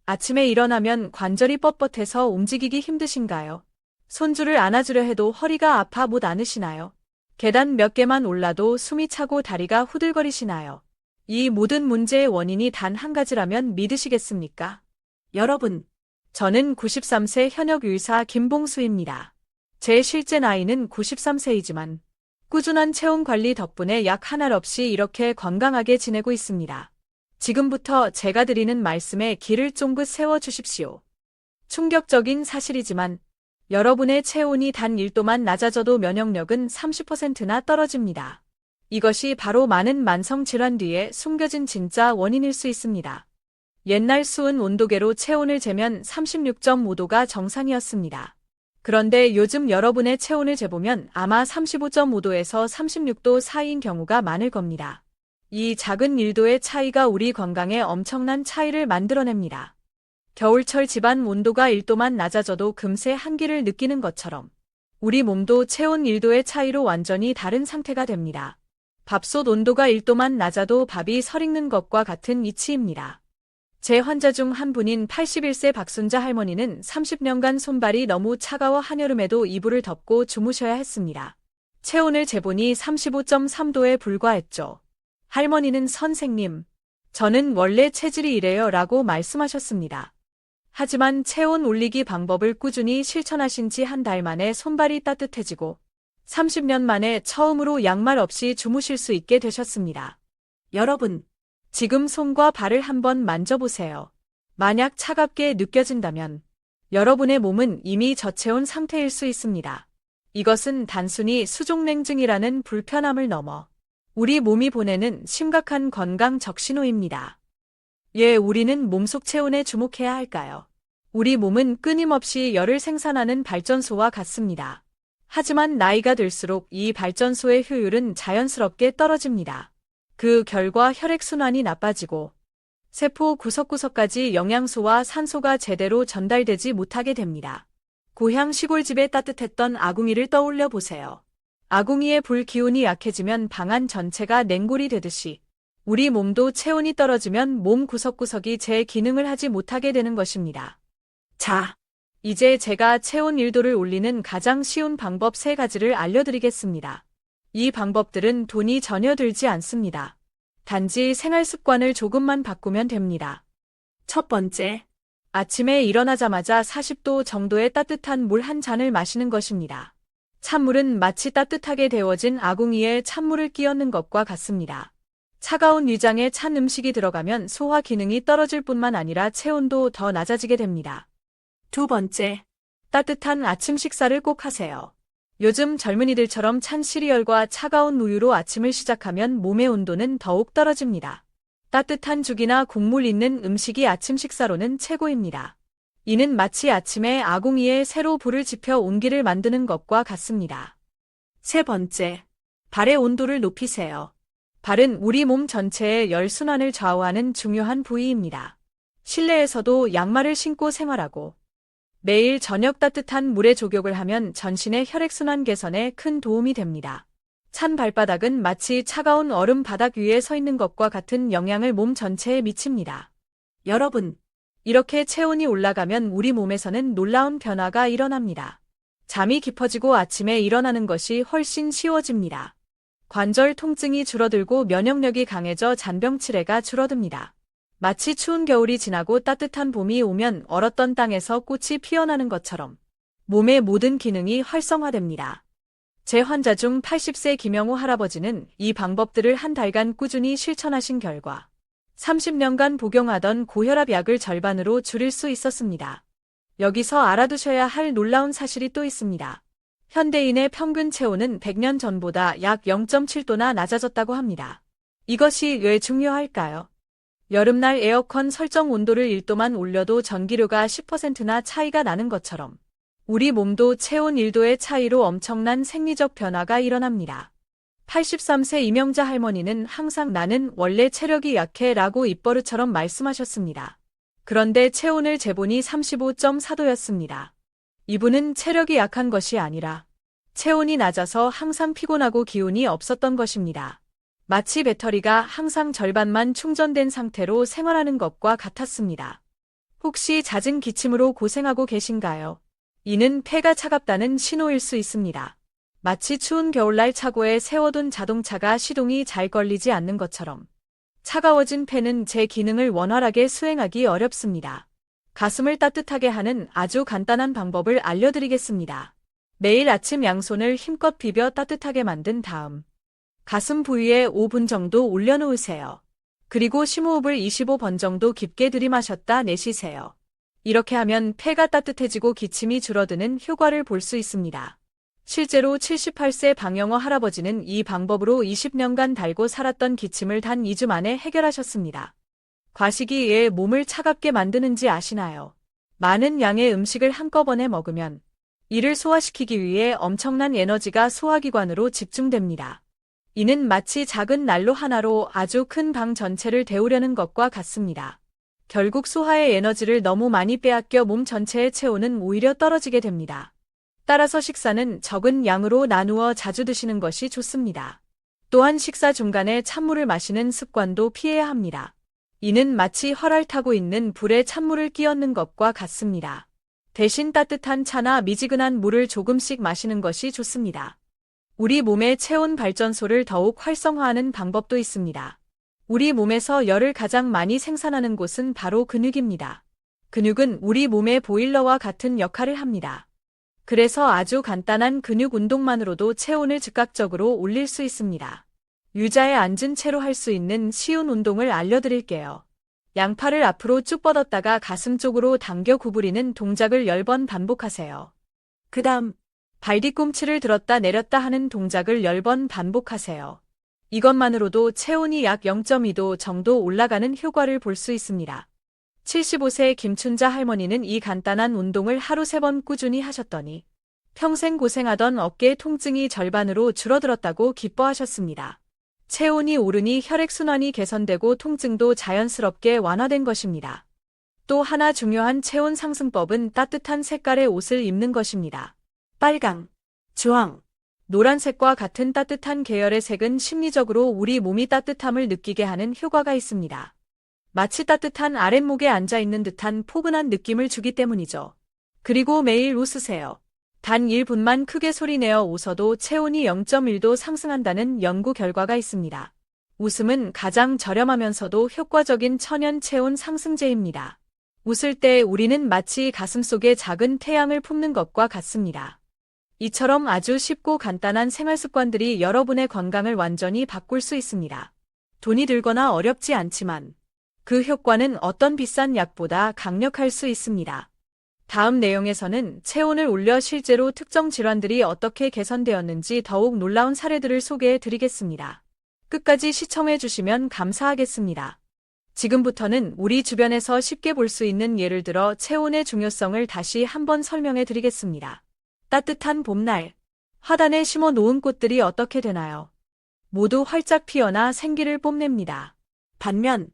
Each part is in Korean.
아침에 일어나면 관절이 뻣뻣해서 움직이기 힘드신가요? 손주를 안아주려 해도 허리가 아파 못 안으시나요? 계단 몇 개만 올라도 숨이 차고 다리가 후들거리시나요? 이 모든 문제의 원인이 단 한 가지라면 믿으시겠습니까? 여러분, 저는 93세 현역 의사 김봉수입니다. 제 실제 나이는 93세이지만 꾸준한 체온 관리 덕분에 약 한 알 없이 이렇게 건강하게 지내고 있습니다. 지금부터 제가 드리는 말씀에 귀를 쫑긋 세워 주십시오. 충격적인 사실이지만 여러분의 체온이 단 1도만 낮아져도 면역력은 30%나 떨어집니다. 이것이 바로 많은 만성 질환 뒤에 숨겨진 진짜 원인일 수 있습니다. 옛날 수은 온도계로 체온을 재면 36.5도가 정상이었습니다. 그런데 요즘 여러분의 체온을 재보면 아마 35.5도에서 36도 사이인 경우가 많을 겁니다. 이 작은 1도의 차이가 우리 건강에 엄청난 차이를 만들어냅니다. 겨울철 집안 온도가 1도만 낮아져도 금세 한기를 느끼는 것처럼 우리 몸도 체온 1도의 차이로 완전히 다른 상태가 됩니다. 밥솥 온도가 1도만 낮아도 밥이 설익는 것과 같은 이치입니다. 제 환자 중 한 분인 81세 박순자 할머니는 30년간 손발이 너무 차가워 한여름에도 이불을 덮고 주무셔야 했습니다. 체온을 재보니 35.3도에 불과했죠. 할머니는 선생님, 저는 원래 체질이 이래요 라고 말씀하셨습니다. 하지만 체온 올리기 방법을 꾸준히 실천하신 지 한 달 만에 손발이 따뜻해지고 30년 만에 처음으로 양말 없이 주무실 수 있게 되셨습니다. 여러분, 지금 손과 발을 한번 만져보세요. 만약 차갑게 느껴진다면 여러분의 몸은 이미 저체온 상태일 수 있습니다. 이것은 단순히 수족냉증이라는 불편함을 넘어 우리 몸이 보내는 심각한 건강 적신호입니다. 예, 우리는 몸속 체온에 주목해야 할까요? 우리 몸은 끊임없이 열을 생산하는 발전소와 같습니다. 하지만 나이가 들수록 이 발전소의 효율은 자연스럽게 떨어집니다. 그 결과 혈액순환이 나빠지고 세포 구석구석까지 영양소와 산소가 제대로 전달되지 못하게 됩니다. 고향 시골집의 따뜻했던 아궁이를 떠올려 보세요. 아궁이의 불 기운이 약해지면 방 안 전체가 냉골이 되듯이 우리 몸도 체온이 떨어지면 몸 구석구석이 제 기능을 하지 못하게 되는 것입니다. 자, 이제 제가 체온 1도를 올리는 가장 쉬운 방법 3가지를 알려드리겠습니다. 이 방법들은 돈이 전혀 들지 않습니다. 단지 생활 습관을 조금만 바꾸면 됩니다. 첫 번째, 아침에 일어나자마자 40도 정도의 따뜻한 물 한 잔을 마시는 것입니다. 찬물은 마치 따뜻하게 데워진 아궁이에 찬물을 끼얹는 것과 같습니다. 차가운 위장에 찬 음식이 들어가면 소화 기능이 떨어질 뿐만 아니라 체온도 더 낮아지게 됩니다. 두 번째, 따뜻한 아침 식사를 꼭 하세요. 요즘 젊은이들처럼 찬 시리얼과 차가운 우유로 아침을 시작하면 몸의 온도는 더욱 떨어집니다. 따뜻한 죽이나 국물 있는 음식이 아침 식사로는 최고입니다. 이는 마치 아침에 아궁이에 새로 불을 지펴 온기를 만드는 것과 같습니다. 세 번째, 발의 온도를 높이세요. 발은 우리 몸 전체의 열순환을 좌우하는 중요한 부위입니다. 실내에서도 양말을 신고 생활하고 매일 저녁 따뜻한 물에 족욕을 하면 전신의 혈액순환 개선에 큰 도움이 됩니다. 찬 발바닥은 마치 차가운 얼음 바닥 위에 서 있는 것과 같은 영향을 몸 전체에 미칩니다. 여러분, 이렇게 체온이 올라가면 우리 몸에서는 놀라운 변화가 일어납니다. 잠이 깊어지고 아침에 일어나는 것이 훨씬 쉬워집니다. 관절 통증이 줄어들고 면역력이 강해져 잔병치레가 줄어듭니다. 마치 추운 겨울이 지나고 따뜻한 봄이 오면 얼었던 땅에서 꽃이 피어나는 것처럼 몸의 모든 기능이 활성화됩니다. 제 환자 중 80세 김영호 할아버지는 이 방법들을 한 달간 꾸준히 실천하신 결과 30년간 복용하던 고혈압 약을 절반으로 줄일 수 있었습니다. 여기서 알아두셔야 할 놀라운 사실이 또 있습니다. 현대인의 평균 체온은 100년 전보다 약 0.7도나 낮아졌다고 합니다. 이것이 왜 중요할까요? 여름날 에어컨 설정 온도를 1도만 올려도 전기료가 10%나 차이가 나는 것처럼 우리 몸도 체온 1도의 차이로 엄청난 생리적 변화가 일어납니다. 83세 이명자 할머니는 항상 나는 원래 체력이 약해 라고 입버릇처럼 말씀하셨습니다. 그런데 체온을 재보니 35.4도였습니다. 이분은 체력이 약한 것이 아니라 체온이 낮아서 항상 피곤하고 기운이 없었던 것입니다. 마치 배터리가 항상 절반만 충전된 상태로 생활하는 것과 같았습니다. 혹시 잦은 기침으로 고생하고 계신가요? 이는 폐가 차갑다는 신호일 수 있습니다. 마치 추운 겨울날 차고에 세워둔 자동차가 시동이 잘 걸리지 않는 것처럼 차가워진 폐는 제 기능을 원활하게 수행하기 어렵습니다. 가슴을 따뜻하게 하는 아주 간단한 방법을 알려드리겠습니다. 매일 아침 양손을 힘껏 비벼 따뜻하게 만든 다음 가슴 부위에 5분 정도 올려놓으세요. 그리고 심호흡을 25번 정도 깊게 들이마셨다 내쉬세요. 이렇게 하면 폐가 따뜻해지고 기침이 줄어드는 효과를 볼 수 있습니다. 실제로 78세 방영호 할아버지는 이 방법으로 20년간 달고 살았던 기침을 단 2주 만에 해결하셨습니다. 과식이 왜 몸을 차갑게 만드는지 아시나요? 많은 양의 음식을 한꺼번에 먹으면 이를 소화시키기 위해 엄청난 에너지가 소화기관으로 집중됩니다. 이는 마치 작은 난로 하나로 아주 큰 방 전체를 데우려는 것과 같습니다. 결국 소화의 에너지를 너무 많이 빼앗겨 몸 전체의 체온은 오히려 떨어지게 됩니다. 따라서 식사는 적은 양으로 나누어 자주 드시는 것이 좋습니다. 또한 식사 중간에 찬물을 마시는 습관도 피해야 합니다. 이는 마치 활활 타고 있는 불에 찬물을 끼얹는 것과 같습니다. 대신 따뜻한 차나 미지근한 물을 조금씩 마시는 것이 좋습니다. 우리 몸의 체온 발전소를 더욱 활성화하는 방법도 있습니다. 우리 몸에서 열을 가장 많이 생산하는 곳은 바로 근육입니다. 근육은 우리 몸의 보일러와 같은 역할을 합니다. 그래서 아주 간단한 근육 운동만으로도 체온을 즉각적으로 올릴 수 있습니다. 유자에 앉은 채로 할 수 있는 쉬운 운동을 알려드릴게요. 양팔을 앞으로 쭉 뻗었다가 가슴 쪽으로 당겨 구부리는 동작을 10번 반복하세요. 그 다음 발 뒤꿈치를 들었다 내렸다 하는 동작을 10번 반복하세요. 이것만으로도 체온이 약 0.2도 정도 올라가는 효과를 볼 수 있습니다. 75세 김춘자 할머니는 이 간단한 운동을 하루 3번 꾸준히 하셨더니 평생 고생하던 어깨 통증이 절반으로 줄어들었다고 기뻐하셨습니다. 체온이 오르니 혈액순환이 개선되고 통증도 자연스럽게 완화된 것입니다. 또 하나 중요한 체온 상승법은 따뜻한 색깔의 옷을 입는 것입니다. 빨강, 주황, 노란색과 같은 따뜻한 계열의 색은 심리적으로 우리 몸이 따뜻함을 느끼게 하는 효과가 있습니다. 마치 따뜻한 아랫목에 앉아있는 듯한 포근한 느낌을 주기 때문이죠. 그리고 매일 웃으세요. 단 1분만 크게 소리내어 웃어도 체온이 0.1도 상승한다는 연구 결과가 있습니다. 웃음은 가장 저렴하면서도 효과적인 천연 체온 상승제입니다. 웃을 때 우리는 마치 가슴속에 작은 태양을 품는 것과 같습니다. 이처럼 아주 쉽고 간단한 생활습관들이 여러분의 건강을 완전히 바꿀 수 있습니다. 돈이 들거나 어렵지 않지만 그 효과는 어떤 비싼 약보다 강력할 수 있습니다. 다음 내용에서는 체온을 올려 실제로 특정 질환들이 어떻게 개선되었는지 더욱 놀라운 사례들을 소개해 드리겠습니다. 끝까지 시청해 주시면 감사하겠습니다. 지금부터는 우리 주변에서 쉽게 볼 수 있는 예를 들어 체온의 중요성을 다시 한번 설명해 드리겠습니다. 따뜻한 봄날, 화단에 심어 놓은 꽃들이 어떻게 되나요? 모두 활짝 피어나 생기를 뽐냅니다. 반면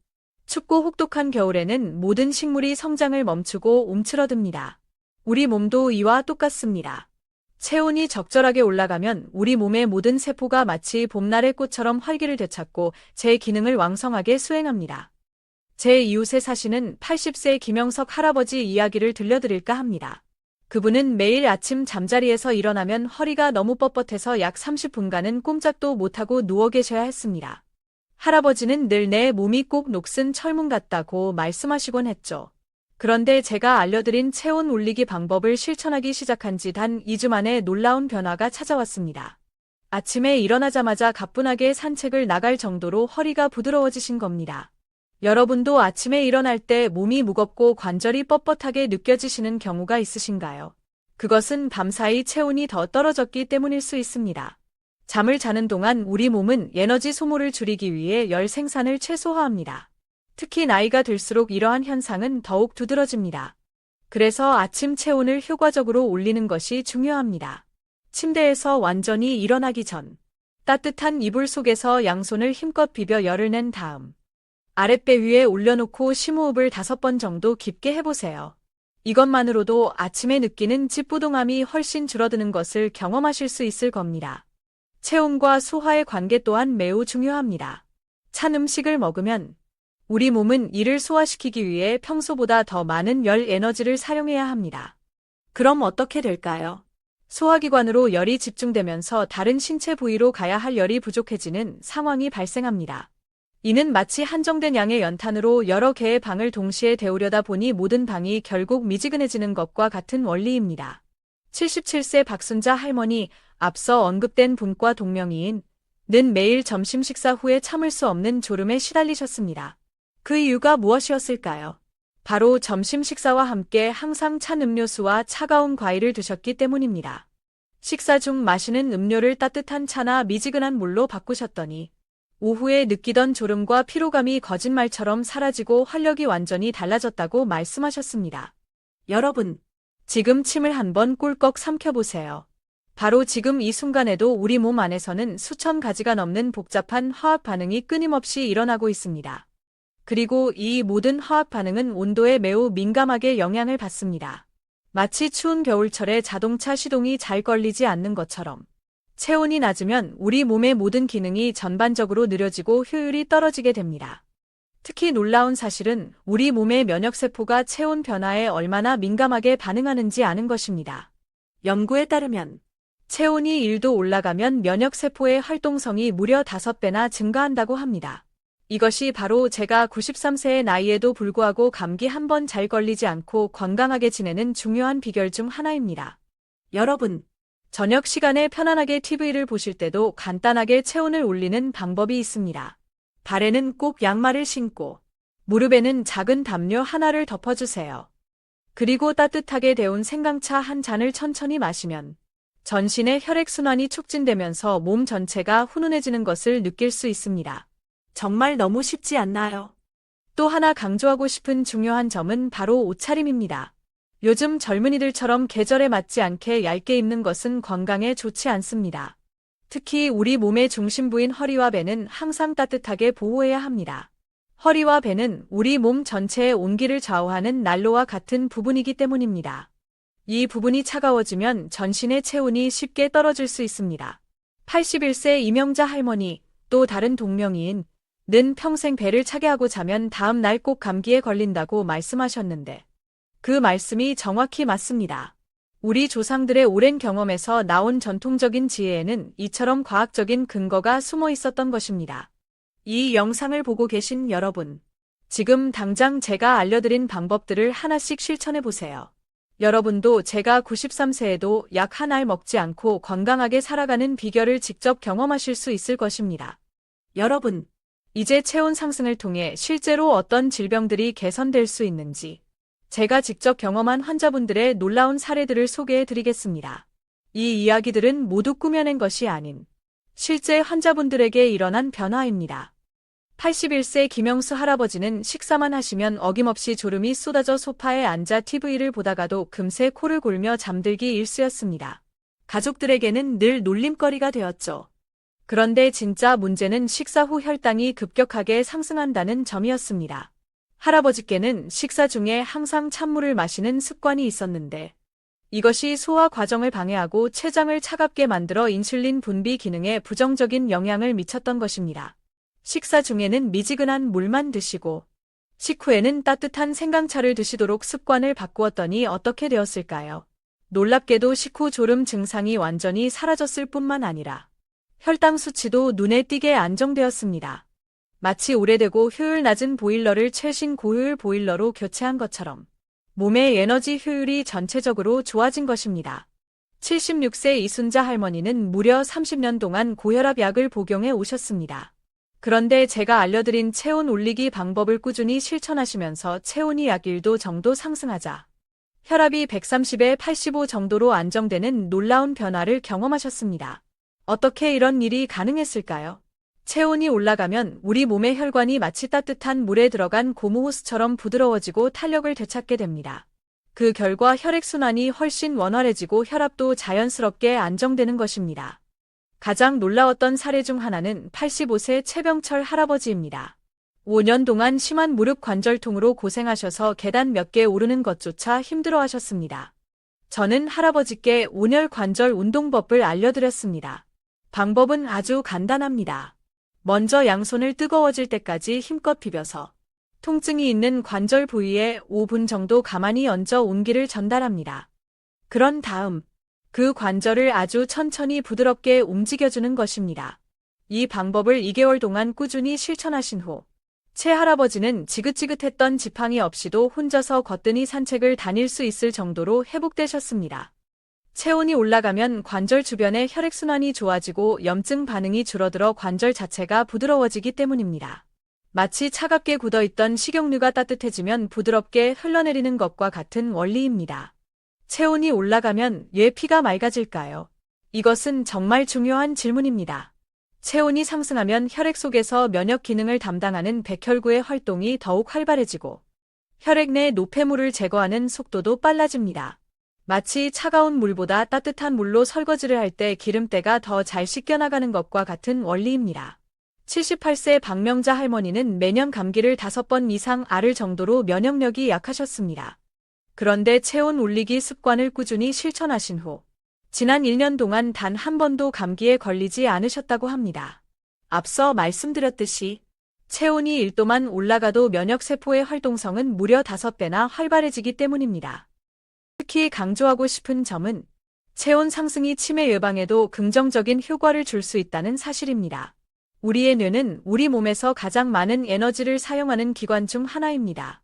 춥고 혹독한 겨울에는 모든 식물이 성장을 멈추고 움츠러듭니다. 우리 몸도 이와 똑같습니다. 체온이 적절하게 올라가면 우리 몸의 모든 세포가 마치 봄날의 꽃처럼 활기를 되찾고 제 기능을 왕성하게 수행합니다. 제 이웃에 사시는 80세 김영석 할아버지 이야기를 들려드릴까 합니다. 그분은 매일 아침 잠자리에서 일어나면 허리가 너무 뻣뻣해서 약 30분간은 꼼짝도 못하고 누워 계셔야 했습니다. 할아버지는 늘 내 몸이 꼭 녹슨 철문 같다고 말씀하시곤 했죠. 그런데 제가 알려드린 체온 올리기 방법을 실천하기 시작한 지 단 2주 만에 놀라운 변화가 찾아왔습니다. 아침에 일어나자마자 가뿐하게 산책을 나갈 정도로 허리가 부드러워지신 겁니다. 여러분도 아침에 일어날 때 몸이 무겁고 관절이 뻣뻣하게 느껴지시는 경우가 있으신가요? 그것은 밤사이 체온이 더 떨어졌기 때문일 수 있습니다. 잠을 자는 동안 우리 몸은 에너지 소모를 줄이기 위해 열 생산을 최소화합니다. 특히 나이가 들수록 이러한 현상은 더욱 두드러집니다. 그래서 아침 체온을 효과적으로 올리는 것이 중요합니다. 침대에서 완전히 일어나기 전 따뜻한 이불 속에서 양손을 힘껏 비벼 열을 낸 다음 아랫배 위에 올려놓고 심호흡을 5번 정도 깊게 해보세요. 이것만으로도 아침에 느끼는 찌뿌둥함이 훨씬 줄어드는 것을 경험하실 수 있을 겁니다. 체온과 소화의 관계 또한 매우 중요합니다. 찬 음식을 먹으면 우리 몸은 이를 소화시키기 위해 평소보다 더 많은 열 에너지를 사용해야 합니다. 그럼 어떻게 될까요? 소화기관으로 열이 집중되면서 다른 신체 부위로 가야 할 열이 부족해지는 상황이 발생합니다. 이는 마치 한정된 양의 연탄으로 여러 개의 방을 동시에 데우려다 보니 모든 방이 결국 미지근해지는 것과 같은 원리입니다. 77세 박순자 할머니, 앞서 언급된 분과 동명이인 는 매일 점심 식사 후에 참을 수 없는 졸음에 시달리셨습니다. 그 이유가 무엇이었을까요? 바로 점심 식사와 함께 항상 찬 음료수와 차가운 과일을 드셨기 때문입니다. 식사 중 마시는 음료를 따뜻한 차나 미지근한 물로 바꾸셨더니 오후에 느끼던 졸음과 피로감이 거짓말처럼 사라지고 활력이 완전히 달라졌다고 말씀하셨습니다. 여러분, 지금 침을 한번 꿀꺽 삼켜보세요. 바로 지금 이 순간에도 우리 몸 안에서는 수천 가지가 넘는 복잡한 화학 반응이 끊임없이 일어나고 있습니다. 그리고 이 모든 화학 반응은 온도에 매우 민감하게 영향을 받습니다. 마치 추운 겨울철에 자동차 시동이 잘 걸리지 않는 것처럼 체온이 낮으면 우리 몸의 모든 기능이 전반적으로 느려지고 효율이 떨어지게 됩니다. 특히 놀라운 사실은 우리 몸의 면역세포가 체온 변화에 얼마나 민감하게 반응하는지 아는 것입니다. 연구에 따르면 체온이 1도 올라가면 면역세포의 활동성이 무려 5배나 증가한다고 합니다. 이것이 바로 제가 93세의 나이에도 불구하고 감기 한 번 잘 걸리지 않고 건강하게 지내는 중요한 비결 중 하나입니다. 여러분, 저녁 시간에 편안하게 TV를 보실 때도 간단하게 체온을 올리는 방법이 있습니다. 발에는 꼭 양말을 신고 무릎에는 작은 담요 하나를 덮어주세요. 그리고 따뜻하게 데운 생강차 한 잔을 천천히 마시면 전신의 혈액순환이 촉진되면서 몸 전체가 훈훈해지는 것을 느낄 수 있습니다. 정말 너무 쉽지 않나요? 또 하나 강조하고 싶은 중요한 점은 바로 옷차림입니다. 요즘 젊은이들처럼 계절에 맞지 않게 얇게 입는 것은 건강에 좋지 않습니다. 특히 우리 몸의 중심부인 허리와 배는 항상 따뜻하게 보호해야 합니다. 허리와 배는 우리 몸 전체의 온기를 좌우하는 난로와 같은 부분이기 때문입니다. 이 부분이 차가워지면 전신의 체온이 쉽게 떨어질 수 있습니다. 81세 이명자 할머니, 또 다른 동명이인 는 평생 배를 차게 하고 자면 다음 날 꼭 감기에 걸린다고 말씀하셨는데 그 말씀이 정확히 맞습니다. 우리 조상들의 오랜 경험에서 나온 전통적인 지혜에는 이처럼 과학적인 근거가 숨어 있었던 것입니다. 이 영상을 보고 계신 여러분, 지금 당장 제가 알려드린 방법들을 하나씩 실천해 보세요. 여러분도 제가 93세에도 약 한 알 먹지 않고 건강하게 살아가는 비결을 직접 경험하실 수 있을 것입니다. 여러분, 이제 체온 상승을 통해 실제로 어떤 질병들이 개선될 수 있는지 제가 직접 경험한 환자분들의 놀라운 사례들을 소개해 드리겠습니다. 이 이야기들은 모두 꾸며낸 것이 아닌 실제 환자분들에게 일어난 변화입니다. 81세 김영수 할아버지는 식사만 하시면 어김없이 졸음이 쏟아져 소파에 앉아 TV를 보다가도 금세 코를 골며 잠들기 일쑤였습니다. 가족들에게는 늘 놀림거리가 되었죠. 그런데 진짜 문제는 식사 후 혈당이 급격하게 상승한다는 점이었습니다. 할아버지께는 식사 중에 항상 찬물을 마시는 습관이 있었는데 이것이 소화 과정을 방해하고 췌장을 차갑게 만들어 인슐린 분비 기능에 부정적인 영향을 미쳤던 것입니다. 식사 중에는 미지근한 물만 드시고 식후에는 따뜻한 생강차를 드시도록 습관을 바꾸었더니 어떻게 되었을까요? 놀랍게도 식후 졸음 증상이 완전히 사라졌을 뿐만 아니라 혈당 수치도 눈에 띄게 안정되었습니다. 마치 오래되고 효율 낮은 보일러를 최신 고효율 보일러로 교체한 것처럼 몸의 에너지 효율이 전체적으로 좋아진 것입니다. 76세 이순자 할머니는 무려 30년 동안 고혈압 약을 복용해 오셨습니다. 그런데 제가 알려드린 체온 올리기 방법을 꾸준히 실천하시면서 체온이 약 1도 정도 상승하자 혈압이 130에 85 정도로 안정되는 놀라운 변화를 경험하셨습니다. 어떻게 이런 일이 가능했을까요? 체온이 올라가면 우리 몸의 혈관이 마치 따뜻한 물에 들어간 고무호스처럼 부드러워지고 탄력을 되찾게 됩니다. 그 결과 혈액순환이 훨씬 원활해지고 혈압도 자연스럽게 안정되는 것입니다. 가장 놀라웠던 사례 중 하나는 85세 최병철 할아버지입니다. 5년 동안 심한 무릎 관절통으로 고생하셔서 계단 몇 개 오르는 것조차 힘들어하셨습니다. 저는 할아버지께 온열 관절 운동법을 알려드렸습니다. 방법은 아주 간단합니다. 먼저 양손을 뜨거워질 때까지 힘껏 비벼서 통증이 있는 관절 부위에 5분 정도 가만히 얹어 온기를 전달합니다. 그런 다음 그 관절을 아주 천천히 부드럽게 움직여주는 것입니다. 이 방법을 2개월 동안 꾸준히 실천하신 후 채할아버지는 지긋지긋했던 지팡이 없이도 혼자서 거뜬히 산책을 다닐 수 있을 정도로 회복되셨습니다. 체온이 올라가면 관절 주변의 혈액순환이 좋아지고 염증 반응이 줄어들어 관절 자체가 부드러워지기 때문입니다. 마치 차갑게 굳어있던 식용유가 따뜻해지면 부드럽게 흘러내리는 것과 같은 원리입니다. 체온이 올라가면 왜 피가 맑아질까요? 이것은 정말 중요한 질문입니다. 체온이 상승하면 혈액 속에서 면역 기능을 담당하는 백혈구의 활동이 더욱 활발해지고 혈액 내 노폐물을 제거하는 속도도 빨라집니다. 마치 차가운 물보다 따뜻한 물로 설거지를 할 때 기름때가 더 잘 씻겨나가는 것과 같은 원리입니다. 78세 박명자 할머니는 매년 감기를 5번 이상 앓을 정도로 면역력이 약하셨습니다. 그런데 체온 올리기 습관을 꾸준히 실천하신 후 지난 1년 동안 단 한 번도 감기에 걸리지 않으셨다고 합니다. 앞서 말씀드렸듯이 체온이 1도만 올라가도 면역세포의 활동성은 무려 5배나 활발해지기 때문입니다. 특히 강조하고 싶은 점은 체온 상승이 치매 예방에도 긍정적인 효과를 줄 수 있다는 사실입니다. 우리의 뇌는 우리 몸에서 가장 많은 에너지를 사용하는 기관 중 하나입니다.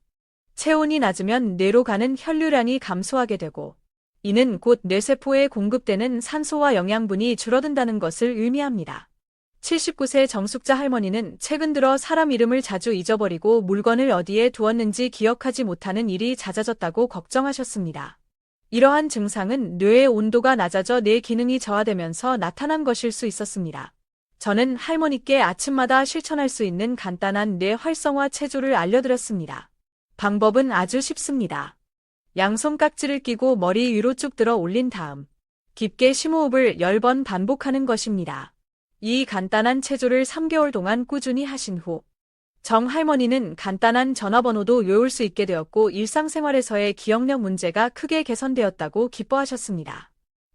체온이 낮으면 뇌로 가는 혈류량이 감소하게 되고 이는 곧 뇌세포에 공급되는 산소와 영양분이 줄어든다는 것을 의미합니다. 79세 정숙자 할머니는 최근 들어 사람 이름을 자주 잊어버리고 물건을 어디에 두었는지 기억하지 못하는 일이 잦아졌다고 걱정하셨습니다. 이러한 증상은 뇌의 온도가 낮아져 뇌 기능이 저하되면서 나타난 것일 수 있었습니다. 저는 할머니께 아침마다 실천할 수 있는 간단한 뇌 활성화 체조를 알려드렸습니다. 방법은 아주 쉽습니다. 양손 깍지를 끼고 머리 위로 쭉 들어 올린 다음 깊게 심호흡을 10번 반복하는 것입니다. 이 간단한 체조를 3개월 동안 꾸준히 하신 후 정 할머니는 간단한 전화번호도 외울 수 있게 되었고 일상생활에서의 기억력 문제가 크게 개선되었다고 기뻐하셨습니다.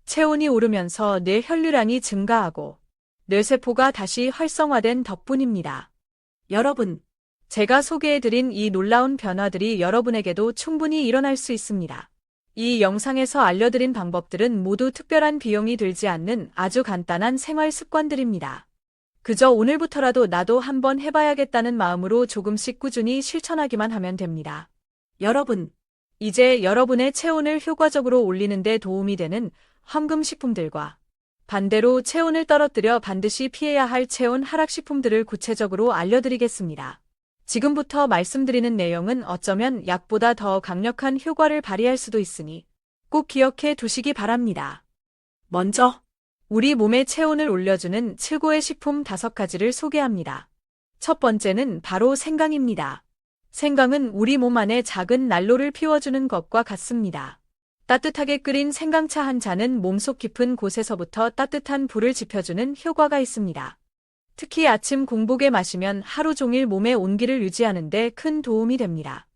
체온이 오르면서 뇌 혈류량이 증가하고 뇌세포가 다시 활성화된 덕분입니다. 여러분, 제가 소개해드린 이 놀라운 변화들이 여러분에게도 충분히 일어날 수 있습니다. 이 영상에서 알려드린 방법들은 모두 특별한 비용이 들지 않는 아주 간단한 생활 습관들입니다. 그저 오늘부터라도 나도 한번 해봐야겠다는 마음으로 조금씩 꾸준히 실천하기만 하면 됩니다. 여러분, 이제 여러분의 체온을 효과적으로 올리는 데 도움이 되는 황금식품들과 반대로 체온을 떨어뜨려 반드시 피해야 할 체온 하락식품들을 구체적으로 알려드리겠습니다. 지금부터 말씀드리는 내용은 어쩌면 약보다 더 강력한 효과를 발휘할 수도 있으니 꼭 기억해 두시기 바랍니다. 먼저 우리 몸의 체온을 올려주는 최고의 식품 5가지를 소개합니다. 첫 번째는 바로 생강입니다. 생강은 우리 몸 안에 작은 난로를 피워주는 것과 같습니다. 따뜻하게 끓인 생강차 한 잔은 몸속 깊은 곳에서부터 따뜻한 불을 지펴주는 효과가 있습니다. 특히 아침 공복에 마시면 하루 종일 몸의 온기를 유지하는 데 큰 도움이 됩니다.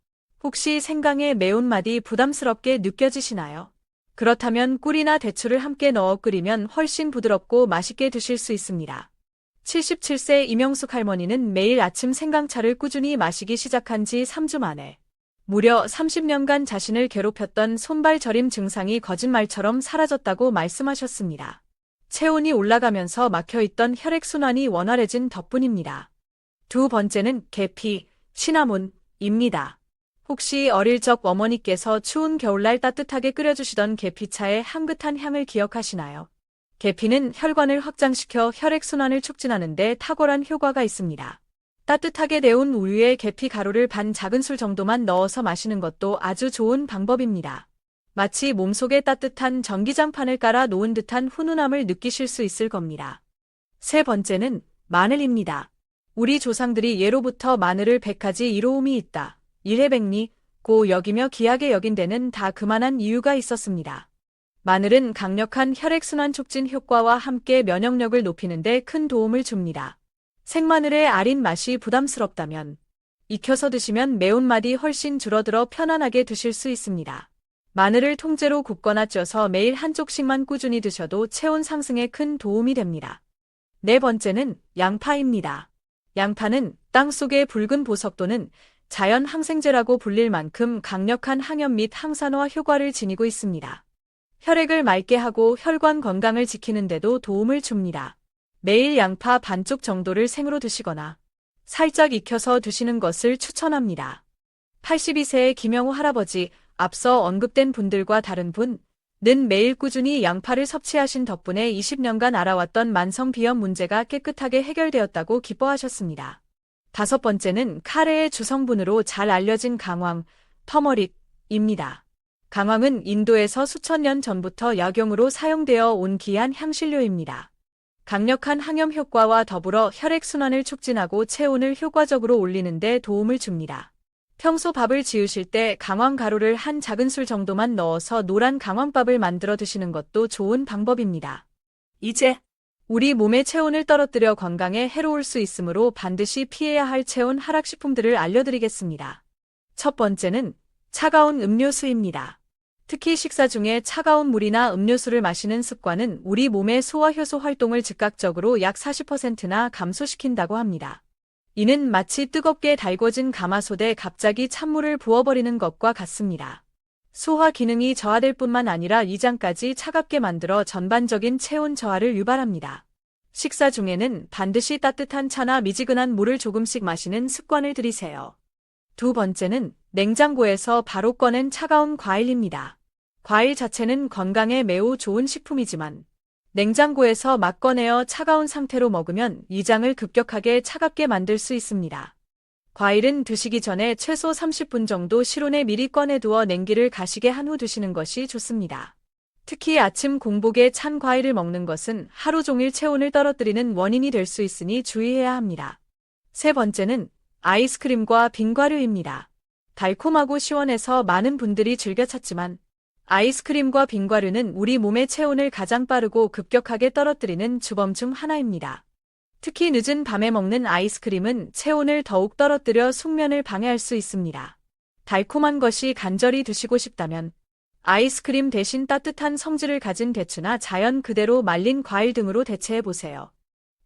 혹시 생강의 매운맛이 부담스럽게 느껴지시나요? 그렇다면 꿀이나 대추를 함께 넣어 끓이면 훨씬 부드럽고 맛있게 드실 수 있습니다. 77세 이명숙 할머니는 매일 아침 생강차를 꾸준히 마시기 시작한 지 3주 만에 무려 30년간 자신을 괴롭혔던 손발 저림 증상이 거짓말처럼 사라졌다고 말씀하셨습니다. 체온이 올라가면서 막혀있던 혈액순환이 원활해진 덕분입니다. 두 번째는 계피, 시나몬입니다. 혹시 어릴 적 어머니께서 추운 겨울날 따뜻하게 끓여주시던 계피차의 향긋한 향을 기억하시나요? 계피는 혈관을 확장시켜 혈액순환을 촉진하는 데 탁월한 효과가 있습니다. 따뜻하게 데운 우유에 계피 가루를 반 작은술 정도만 넣어서 마시는 것도 아주 좋은 방법입니다. 마치 몸속에 따뜻한 전기장판을 깔아 놓은 듯한 훈훈함을 느끼실 수 있을 겁니다. 세 번째는 마늘입니다. 우리 조상들이 예로부터 마늘을 100가지 이로움이 있다, 일해백리, 고 여기며 귀하게 여긴 데는 다 그만한 이유가 있었습니다. 마늘은 강력한 혈액순환 촉진 효과와 함께 면역력을 높이는 데 큰 도움을 줍니다. 생마늘의 아린 맛이 부담스럽다면 익혀서 드시면 매운맛이 훨씬 줄어들어 편안하게 드실 수 있습니다. 마늘을 통째로 굽거나 쪄서 매일 한쪽씩만 꾸준히 드셔도 체온 상승에 큰 도움이 됩니다. 네 번째는 양파입니다. 양파는 땅속의 붉은 보석 또는 자연 항생제라고 불릴 만큼 강력한 항염 및 항산화 효과를 지니고 있습니다. 혈액을 맑게 하고 혈관 건강을 지키는 데도 도움을 줍니다. 매일 양파 반쪽 정도를 생으로 드시거나 살짝 익혀서 드시는 것을 추천합니다. 82세의 김영우 할아버지, 앞서 언급된 분들과 다른 분은 매일 꾸준히 양파를 섭취하신 덕분에 20년간 앓아왔던 만성비염 문제가 깨끗하게 해결되었다고 기뻐하셨습니다. 다섯 번째는 카레의 주성분으로 잘 알려진 강황, 터머릭입니다. 강황은 인도에서 수천 년 전부터 약용으로 사용되어 온 귀한 향신료입니다. 강력한 항염 효과와 더불어 혈액순환을 촉진하고 체온을 효과적으로 올리는 데 도움을 줍니다. 평소 밥을 지으실 때 강황 가루를 한 작은 술 정도만 넣어서 노란 강황밥을 만들어 드시는 것도 좋은 방법입니다. 이제 우리 몸의 체온을 떨어뜨려 건강에 해로울 수 있으므로 반드시 피해야 할 체온 하락 식품들을 알려드리겠습니다. 첫 번째는 차가운 음료수입니다. 특히 식사 중에 차가운 물이나 음료수를 마시는 습관은 우리 몸의 소화효소 활동을 즉각적으로 약 40%나 감소시킨다고 합니다. 이는 마치 뜨겁게 달궈진 가마솥에 갑자기 찬물을 부어버리는 것과 같습니다. 소화 기능이 저하될 뿐만 아니라 위장까지 차갑게 만들어 전반적인 체온 저하를 유발합니다. 식사 중에는 반드시 따뜻한 차나 미지근한 물을 조금씩 마시는 습관을 들이세요. 두 번째는 냉장고에서 바로 꺼낸 차가운 과일입니다. 과일 자체는 건강에 매우 좋은 식품이지만 냉장고에서 막 꺼내어 차가운 상태로 먹으면 위장을 급격하게 차갑게 만들 수 있습니다. 과일은 드시기 전에 최소 30분 정도 실온에 미리 꺼내두어 냉기를 가시게 한 후 드시는 것이 좋습니다. 특히 아침 공복에 찬 과일을 먹는 것은 하루 종일 체온을 떨어뜨리는 원인이 될 수 있으니 주의해야 합니다. 세 번째는 아이스크림과 빙과류입니다. 달콤하고 시원해서 많은 분들이 즐겨 찾지만 아이스크림과 빙과류는 우리 몸의 체온을 가장 빠르고 급격하게 떨어뜨리는 주범 중 하나입니다. 특히 늦은 밤에 먹는 아이스크림은 체온을 더욱 떨어뜨려 숙면을 방해할 수 있습니다. 달콤한 것이 간절히 드시고 싶다면 아이스크림 대신 따뜻한 성질을 가진 대추나 자연 그대로 말린 과일 등으로 대체해보세요.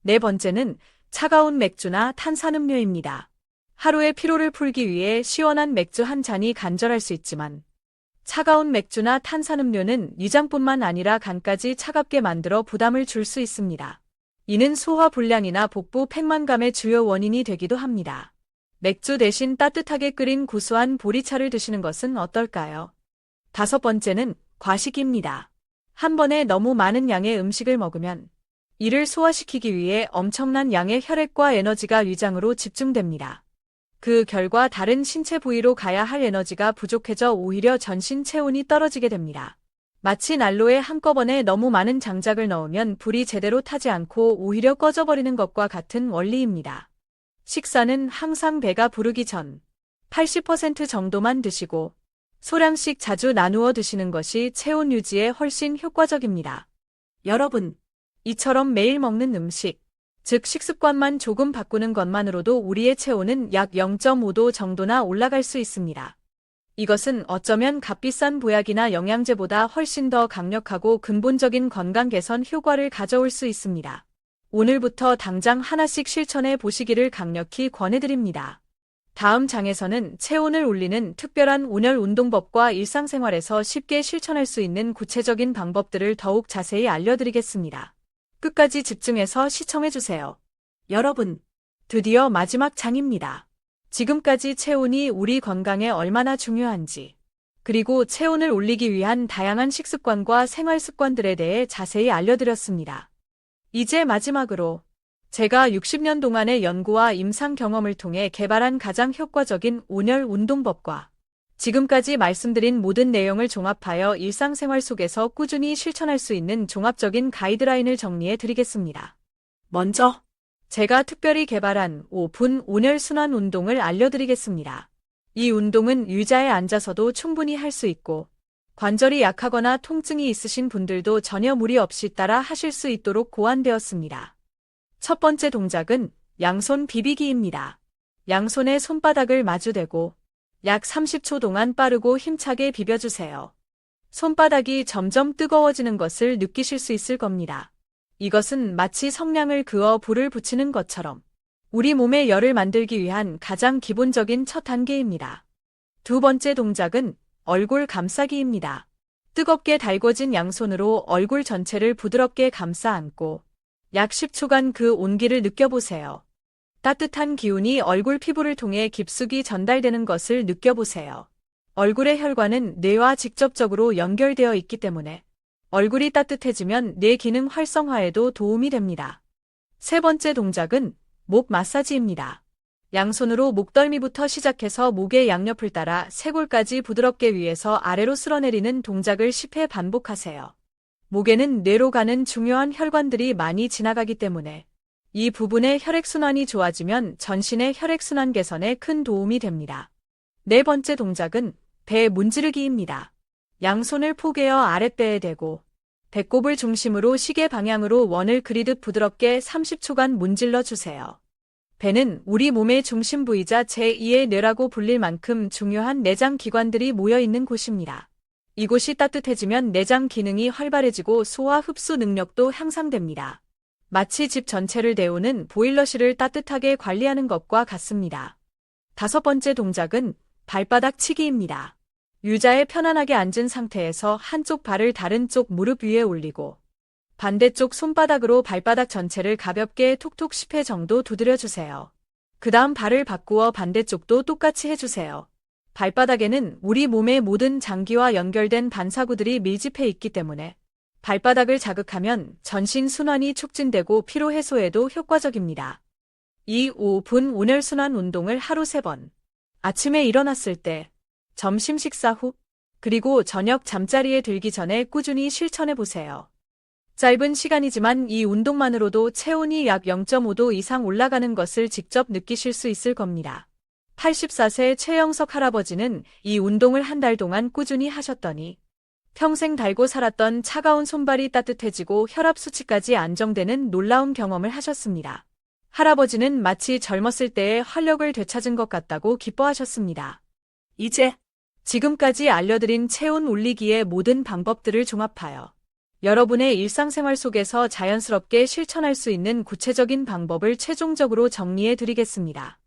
네 번째는 차가운 맥주나 탄산음료입니다. 하루의 피로를 풀기 위해 시원한 맥주 한 잔이 간절할 수 있지만 차가운 맥주나 탄산음료는 위장뿐만 아니라 간까지 차갑게 만들어 부담을 줄 수 있습니다. 이는 소화불량이나 복부 팽만감의 주요 원인이 되기도 합니다. 맥주 대신 따뜻하게 끓인 구수한 보리차를 드시는 것은 어떨까요? 다섯 번째는 과식입니다. 한 번에 너무 많은 양의 음식을 먹으면 이를 소화시키기 위해 엄청난 양의 혈액과 에너지가 위장으로 집중됩니다. 그 결과 다른 신체 부위로 가야 할 에너지가 부족해져 오히려 전신 체온이 떨어지게 됩니다. 마치 난로에 한꺼번에 너무 많은 장작을 넣으면 불이 제대로 타지 않고 오히려 꺼져버리는 것과 같은 원리입니다. 식사는 항상 배가 부르기 전 80% 정도만 드시고 소량씩 자주 나누어 드시는 것이 체온 유지에 훨씬 효과적입니다. 여러분, 이처럼 매일 먹는 음식, 즉 식습관만 조금 바꾸는 것만으로도 우리의 체온은 약 0.5도 정도나 올라갈 수 있습니다. 이것은 어쩌면 값비싼 보약이나 영양제보다 훨씬 더 강력하고 근본적인 건강 개선 효과를 가져올 수 있습니다. 오늘부터 당장 하나씩 실천해 보시기를 강력히 권해드립니다. 다음 장에서는 체온을 올리는 특별한 온열 운동법과 일상생활에서 쉽게 실천할 수 있는 구체적인 방법들을 더욱 자세히 알려드리겠습니다. 끝까지 집중해서 시청해주세요. 여러분, 드디어 마지막 장입니다. 지금까지 체온이 우리 건강에 얼마나 중요한지, 그리고 체온을 올리기 위한 다양한 식습관과 생활 습관들에 대해 자세히 알려드렸습니다. 이제 마지막으로 제가 60년 동안의 연구와 임상 경험을 통해 개발한 가장 효과적인 온열 운동법과 지금까지 말씀드린 모든 내용을 종합하여 일상생활 속에서 꾸준히 실천할 수 있는 종합적인 가이드라인을 정리해 드리겠습니다. 먼저 제가 특별히 개발한 5분 온열 순환 운동을 알려드리겠습니다. 이 운동은 의자에 앉아서도 충분히 할 수 있고 관절이 약하거나 통증이 있으신 분들도 전혀 무리 없이 따라 하실 수 있도록 고안되었습니다. 첫 번째 동작은 양손 비비기입니다. 양손의 손바닥을 마주대고 약 30초 동안 빠르고 힘차게 비벼주세요. 손바닥이 점점 뜨거워지는 것을 느끼실 수 있을 겁니다. 이것은 마치 성냥을 그어 불을 붙이는 것처럼 우리 몸에 열을 만들기 위한 가장 기본적인 첫 단계입니다. 두 번째 동작은 얼굴 감싸기입니다. 뜨겁게 달궈진 양손으로 얼굴 전체를 부드럽게 감싸 안고 약 10초간 그 온기를 느껴보세요. 따뜻한 기운이 얼굴 피부를 통해 깊숙이 전달되는 것을 느껴보세요. 얼굴의 혈관은 뇌와 직접적으로 연결되어 있기 때문에 얼굴이 따뜻해지면 뇌 기능 활성화에도 도움이 됩니다. 세 번째 동작은 목 마사지입니다. 양손으로 목덜미부터 시작해서 목의 양옆을 따라 쇄골까지 부드럽게 위에서 아래로 쓸어내리는 동작을 10회 반복하세요. 목에는 뇌로 가는 중요한 혈관들이 많이 지나가기 때문에 이 부분의 혈액순환이 좋아지면 전신의 혈액순환 개선에 큰 도움이 됩니다. 네 번째 동작은 배 문지르기입니다. 양손을 포개어 아랫배에 대고 배꼽을 중심으로 시계 방향으로 원을 그리듯 부드럽게 30초간 문질러 주세요. 배는 우리 몸의 중심 부위자 제2의 뇌라고 불릴 만큼 중요한 내장 기관들이 모여 있는 곳입니다. 이곳이 따뜻해지면 내장 기능이 활발해지고 소화 흡수 능력도 향상됩니다. 마치 집 전체를 데우는 보일러실을 따뜻하게 관리하는 것과 같습니다. 다섯 번째 동작은 발바닥 치기입니다. 유자에 편안하게 앉은 상태에서 한쪽 발을 다른 쪽 무릎 위에 올리고 반대쪽 손바닥으로 발바닥 전체를 가볍게 톡톡 10회 정도 두드려주세요. 그 다음 발을 바꾸어 반대쪽도 똑같이 해주세요. 발바닥에는 우리 몸의 모든 장기와 연결된 반사구들이 밀집해 있기 때문에 발바닥을 자극하면 전신 순환이 촉진되고 피로 해소에도 효과적입니다. 이 5분 온혈순환 운동을 하루 3번. 아침에 일어났을 때, 점심 식사 후, 그리고 저녁 잠자리에 들기 전에 꾸준히 실천해 보세요. 짧은 시간이지만 이 운동만으로도 체온이 약 0.5도 이상 올라가는 것을 직접 느끼실 수 있을 겁니다. 84세 최영석 할아버지는 이 운동을 한 달 동안 꾸준히 하셨더니 평생 달고 살았던 차가운 손발이 따뜻해지고 혈압 수치까지 안정되는 놀라운 경험을 하셨습니다. 할아버지는 마치 젊었을 때의 활력을 되찾은 것 같다고 기뻐하셨습니다. 이제 지금까지 알려드린 체온 올리기의 모든 방법들을 종합하여 여러분의 일상생활 속에서 자연스럽게 실천할 수 있는 구체적인 방법을 최종적으로 정리해 드리겠습니다.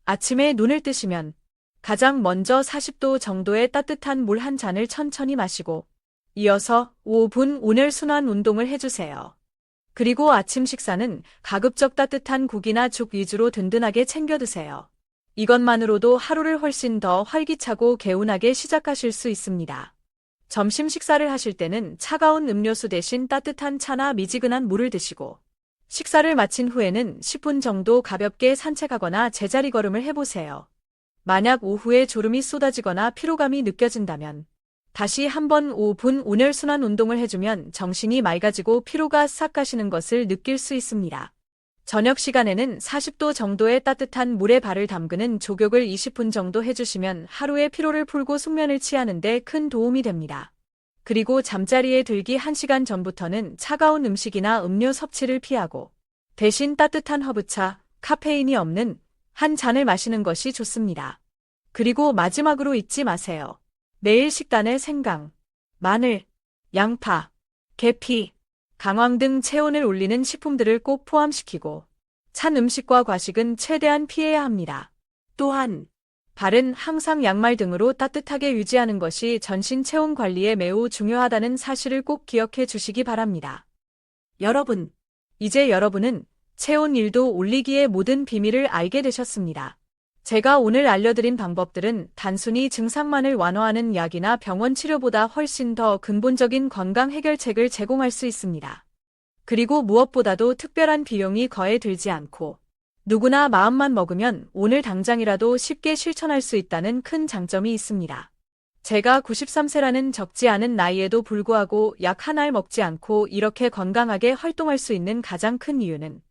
아침에 눈을 뜨시면 가장 먼저 40도 정도의 따뜻한 물 한 잔을 천천히 마시고 이어서 5분 온혈순환 운동을 해주세요. 그리고 아침 식사는 가급적 따뜻한 국이나 죽 위주로 든든하게 챙겨 드세요. 이것만으로도 하루를 훨씬 더 활기차고 개운하게 시작하실 수 있습니다. 점심 식사를 하실 때는 차가운 음료수 대신 따뜻한 차나 미지근한 물을 드시고 식사를 마친 후에는 10분 정도 가볍게 산책하거나 제자리 걸음을 해보세요. 만약 오후에 졸음이 쏟아지거나 피로감이 느껴진다면 다시 한번 5분 온혈순환 운동을 해주면 정신이 맑아지고 피로가 싹 가시는 것을 느낄 수 있습니다. 저녁 시간에는 40도 정도의 따뜻한 물에 발을 담그는 족욕을 20분 정도 해주시면 하루의 피로를 풀고 숙면을 취하는 데 큰 도움이 됩니다. 그리고 잠자리에 들기 1시간 전부터는 차가운 음식이나 음료 섭취를 피하고 대신 따뜻한 허브차, 카페인이 없는 한 잔을 마시는 것이 좋습니다. 그리고 마지막으로 잊지 마세요. 매일 식단에 생강, 마늘, 양파, 계피, 강황 등 체온을 올리는 식품들을 꼭 포함시키고 찬 음식과 과식은 최대한 피해야 합니다. 또한 발은 항상 양말 등으로 따뜻하게 유지하는 것이 전신 체온 관리에 매우 중요하다는 사실을 꼭 기억해 주시기 바랍니다. 여러분, 이제 여러분은 체온 1도 올리기의 모든 비밀을 알게 되셨습니다. 제가 오늘 알려드린 방법들은 단순히 증상만을 완화하는 약이나 병원 치료보다 훨씬 더 근본적인 건강 해결책을 제공할 수 있습니다. 그리고 무엇보다도 특별한 비용이 거의 들지 않고 누구나 마음만 먹으면 오늘 당장이라도 쉽게 실천할 수 있다는 큰 장점이 있습니다. 제가 93세라는 적지 않은 나이에도 불구하고 약 한 알 먹지 않고 이렇게 건강하게 활동할 수 있는 가장 큰 이유는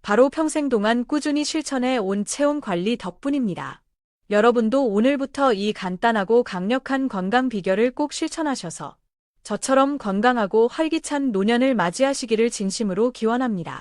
바로 평생 동안 꾸준히 실천해 온 체온 관리 덕분입니다. 여러분도 오늘부터 이 간단하고 강력한 건강 비결을 꼭 실천하셔서 저처럼 건강하고 활기찬 노년을 맞이하시기를 진심으로 기원합니다.